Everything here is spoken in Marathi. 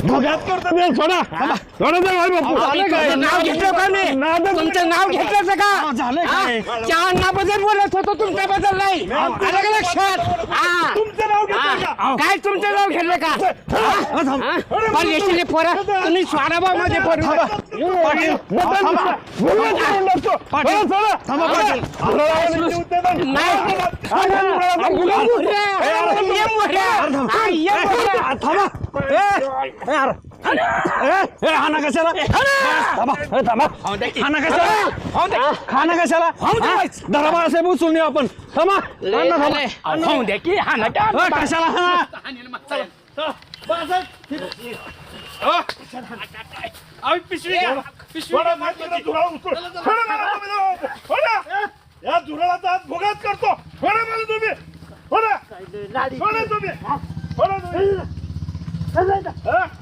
भोगात करतो मी सोडा सोडा नाव घेतलं का मी तुमचं नाव घेतलं का झालं काय त्या अन्नाबद्दल बोलत होतो तुमच्याबद्दल नाही आलं का लक्षात हा तुमचं नाव घेतलं का काय तुमचं नाव घेतलं का पण येशील पोरं तुम्ही स्वाराबा मध्ये खाना कशाला खाना कशाला धरा बाळासाहेब उचलून येऊ आपण थांबा कशाला या धुराळाचा हात भोगात करतो थोडं मला तुम्ही थोडं